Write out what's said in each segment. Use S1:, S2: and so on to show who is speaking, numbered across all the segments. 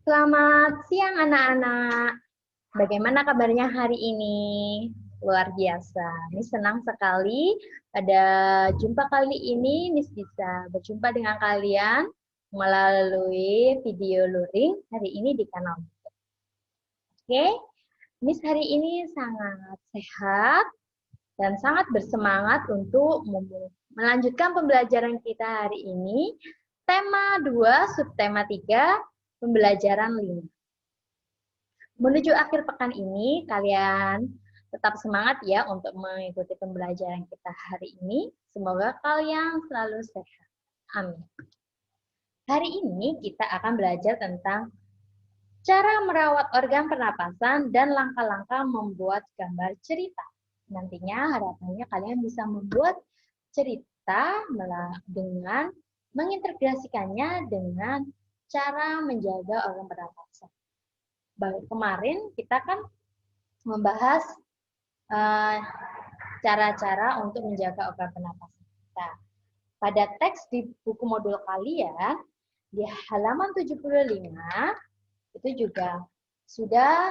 S1: Selamat siang anak-anak. Bagaimana kabarnya hari ini? Luar biasa. Miss senang sekali pada jumpa kali ini Miss bisa berjumpa dengan kalian melalui video luring hari ini di kanal. Oke, Miss hari ini sangat sehat dan sangat bersemangat untuk melanjutkan pembelajaran kita hari ini. Tema 2, subtema 3, pembelajaran 5. Menuju akhir pekan ini, kalian tetap semangat ya untuk mengikuti pembelajaran kita hari ini. Semoga kalian selalu sehat. Amin. Hari ini kita akan belajar tentang cara merawat organ pernapasan dan langkah-langkah membuat gambar cerita. Nantinya harapannya kalian bisa membuat cerita dengan mengintegrasikannya dengan cara menjaga organ pernapasan. Kemarin kita kan membahas cara-cara untuk menjaga organ pernapasan kita. Pada teks di buku modul kalian, di halaman 75, itu juga sudah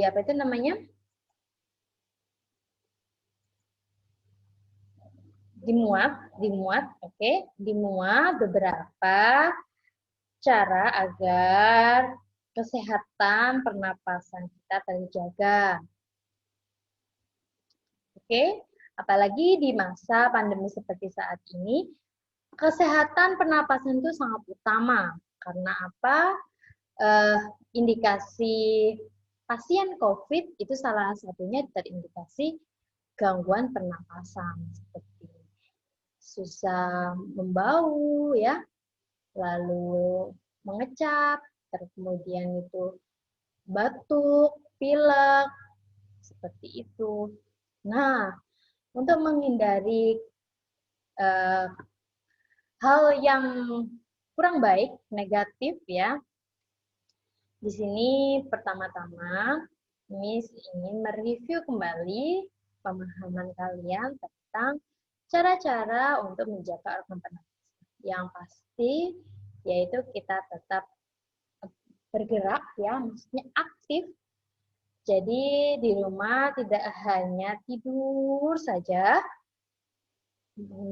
S1: apa itu namanya? Dimuat beberapa cara agar kesehatan pernapasan kita terjaga. Oke, apalagi di masa pandemi seperti saat ini, kesehatan pernapasan itu sangat utama. Karena apa? Indikasi pasien COVID itu salah satunya terindikasi gangguan pernapasan seperti susah membau ya, lalu mengecap, kemudian itu batuk, pilek, seperti itu. Nah, untuk menghindari hal yang kurang baik, negatif ya, di sini pertama-tama Miss ingin mereview kembali pemahaman kalian tentang cara-cara untuk menjaga organ pernapasan. Yang pasti yaitu kita tetap bergerak ya, maksudnya aktif. Jadi di rumah tidak hanya tidur saja,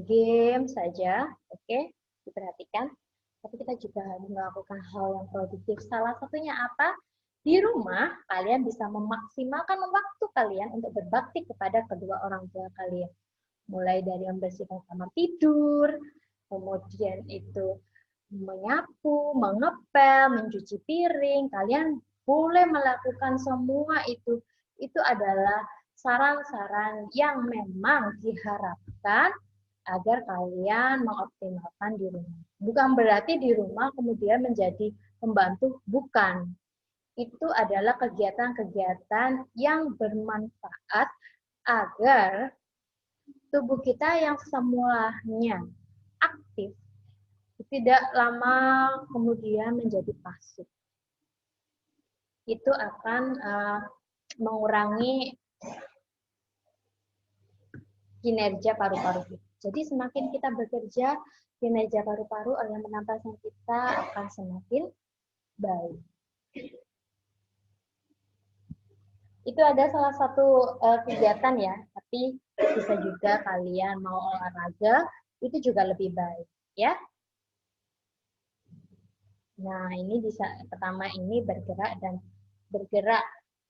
S1: game saja, oke, diperhatikan. Tapi kita juga harus melakukan hal yang produktif. Salah satunya apa? Di rumah, kalian bisa memaksimalkan waktu kalian untuk berbakti kepada kedua orang tua kalian. Mulai dari membersihkan kamar tidur, kemudian itu menyapu, mengepel, mencuci piring. Kalian boleh melakukan semua itu. Itu adalah saran-saran yang memang diharapkan agar kalian mengoptimalkan di rumah. Bukan berarti di rumah kemudian menjadi pembantu, bukan. Itu adalah kegiatan-kegiatan yang bermanfaat agar tubuh kita yang semulanya aktif tidak lama kemudian menjadi pasif. Itu akan mengurangi kinerja paru-paru kita. Jadi semakin kita bekerja, kinerja paru-paru organ pernapasan kita akan semakin baik. Itu ada salah satu kegiatan ya, tapi bisa juga kalian mau olahraga, itu juga lebih baik ya. Nah, ini bisa pertama ini bergerak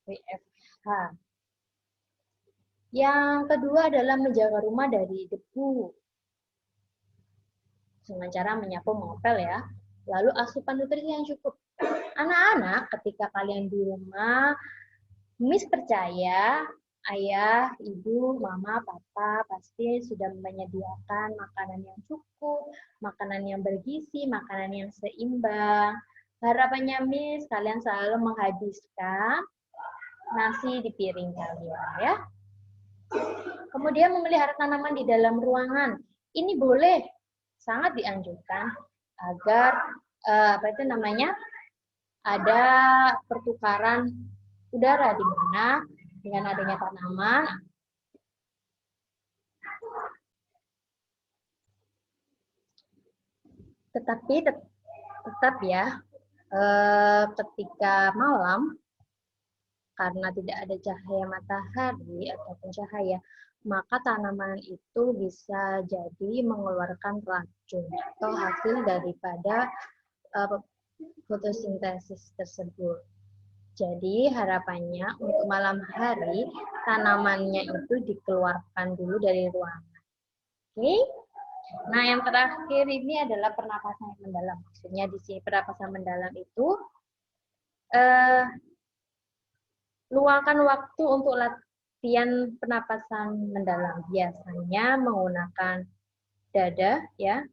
S1: WFH. Yang kedua adalah menjaga rumah dari debu. Dengan cara menyapu, mengepel ya. Lalu asupan nutrisi yang cukup. Anak-anak, ketika kalian di rumah, Miss percaya ayah, ibu, mama, papa pasti sudah menyediakan makanan yang cukup, makanan yang bergizi, makanan yang seimbang. Harapannya Miss, kalian selalu menghabiskan nasi di piring kalian ya. Kemudian memelihara tanaman di dalam ruangan. Ini boleh, sangat dianjurkan agar ada pertukaran udara di mana dengan adanya tanaman Tetapi tetap ya, ketika malam, karena tidak ada cahaya matahari ataupun cahaya, maka tanaman itu bisa jadi mengeluarkan racun atau hasil daripada fotosintesis tersebut. Jadi harapannya untuk malam hari tanamannya itu dikeluarkan dulu dari ruangan. Oke? Nah, yang terakhir ini adalah pernapasan yang mendalam. Maksudnya di sini pernapasan mendalam itu luangkan waktu untuk latihan pernapasan mendalam. Biasanya menggunakan dada ya.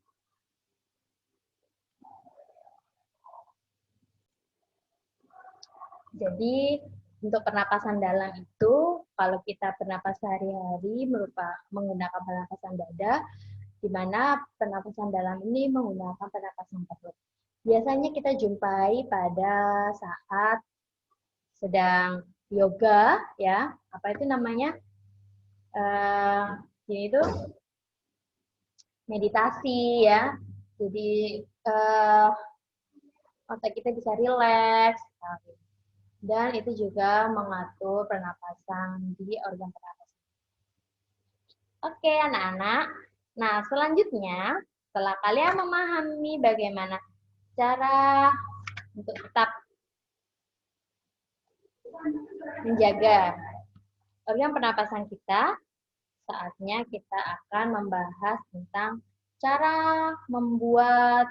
S1: Jadi untuk pernapasan dalam itu kalau kita bernapas sehari-hari menggunakan pernapasan dada, di mana pernapasan dalam ini menggunakan pernapasan perut. Biasanya kita jumpai pada saat sedang yoga ya, apa itu namanya? Ini itu meditasi ya. Jadi otak kita bisa rileks. Dan itu juga mengatur pernapasan di organ pernapasan. Oke, anak-anak. Nah, selanjutnya, setelah kalian memahami bagaimana cara untuk tetap menjaga organ pernapasan kita, saatnya kita akan membahas tentang cara membuat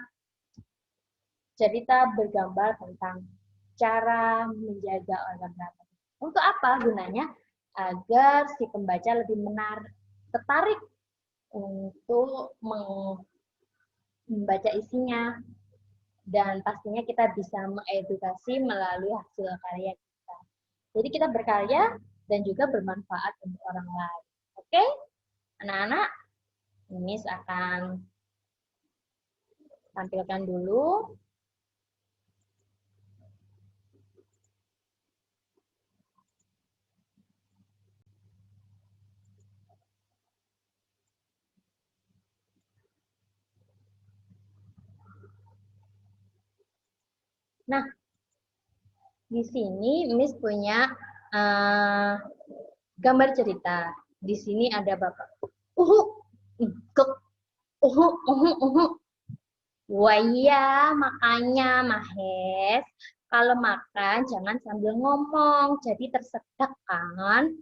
S1: cerita bergambar tentang cara menjaga organ pernapasan. Untuk apa gunanya? Agar si pembaca lebih tertarik untuk membaca isinya. Dan pastinya kita bisa mengedukasi melalui hasil karya kita. Jadi kita berkarya dan juga bermanfaat untuk orang lain. Oke? Anak-anak, Miss akan tampilkan dulu. Nah, di sini Miss punya gambar cerita. Di sini ada Bapak. Wah iya, makanya Mahes, kalau makan jangan sambil ngomong, jadi tersedak kan?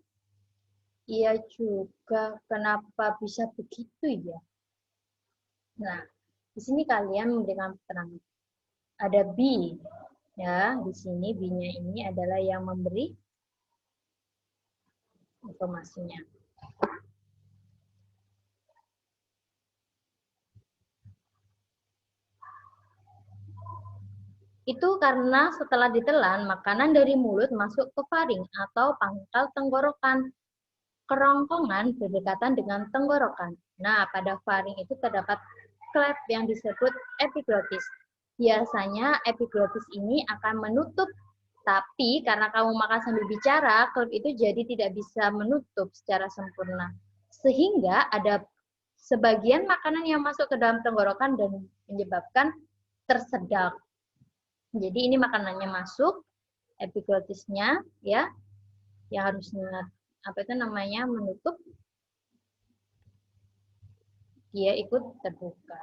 S1: Iya juga, kenapa bisa begitu ya? Nah, di sini kalian memberikan keterangan. Ada B, ya, di sini B-nya ini adalah yang memberi informasinya. Itu karena setelah ditelan, makanan dari mulut masuk ke faring atau pangkal tenggorokan. Kerongkongan berdekatan dengan tenggorokan. Nah, pada faring itu terdapat klep yang disebut epiglotis. Biasanya epiglotis ini akan menutup, tapi karena kamu makan sambil bicara, klep itu jadi tidak bisa menutup secara sempurna. Sehingga ada sebagian makanan yang masuk ke dalam tenggorokan dan menyebabkan tersedak. Jadi ini makanannya masuk, epiglotisnya ya, yang harusnya apa itu namanya menutup, dia ikut terbuka.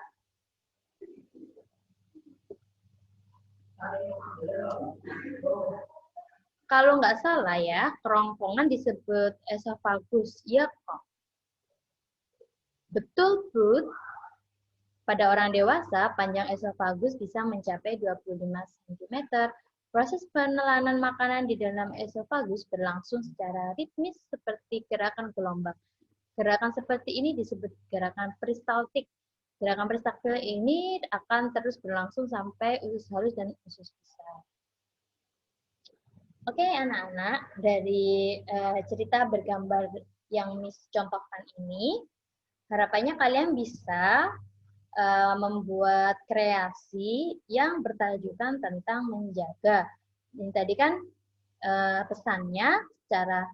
S1: Kalau nggak salah ya, kerongkongan disebut esofagus. Ya kok. Betul, Bud. Pada orang dewasa, panjang esofagus bisa mencapai 25 cm. Proses penelanan makanan di dalam esofagus berlangsung secara ritmis seperti gerakan gelombang. Gerakan seperti ini disebut gerakan peristaltik. Gerakan peristaltik ini akan terus berlangsung sampai usus halus dan usus besar. Oke, anak-anak, dari cerita bergambar yang Miss contohkan ini, harapannya kalian bisa membuat kreasi yang bertajukan tentang menjaga. Ini tadi kan pesannya secara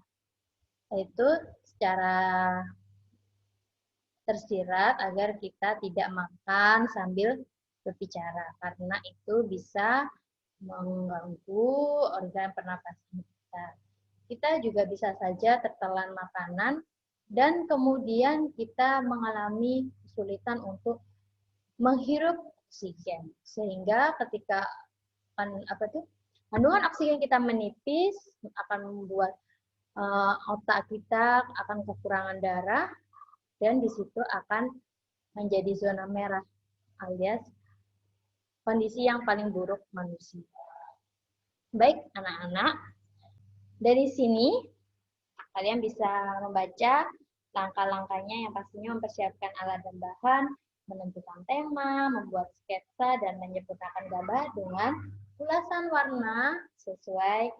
S1: tersirat agar kita tidak makan sambil berbicara karena itu bisa mengganggu organ pernapasan kita. Kita juga bisa saja tertelan makanan dan kemudian kita mengalami kesulitan untuk menghirup oksigen sehingga ketika kandungan oksigen kita menipis akan membuat otak kita akan kekurangan darah dan di situ akan menjadi zona merah alias kondisi yang paling buruk manusia. Baik anak-anak, dari sini kalian bisa membaca langkah-langkahnya yang pastinya mempersiapkan alat dan bahan, menentukan tema, membuat sketsa, dan menyempurnakan gambar dengan ulasan warna sesuai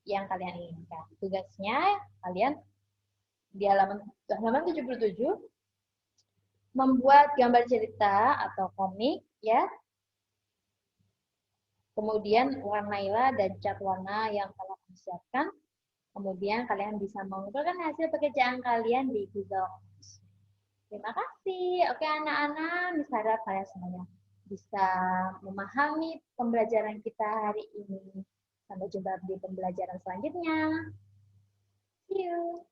S1: yang kalian inginkan. Tugasnya kalian di halaman 77 membuat gambar cerita atau komik ya. Kemudian warnailah dan cat warna yang telah disiapkan. Kemudian kalian bisa mengumpulkan hasil pekerjaan kalian di Google. Terima kasih. Oke anak-anak, Miss harap kalian semuanya bisa memahami pembelajaran kita hari ini. Sampai jumpa di pembelajaran selanjutnya. See you.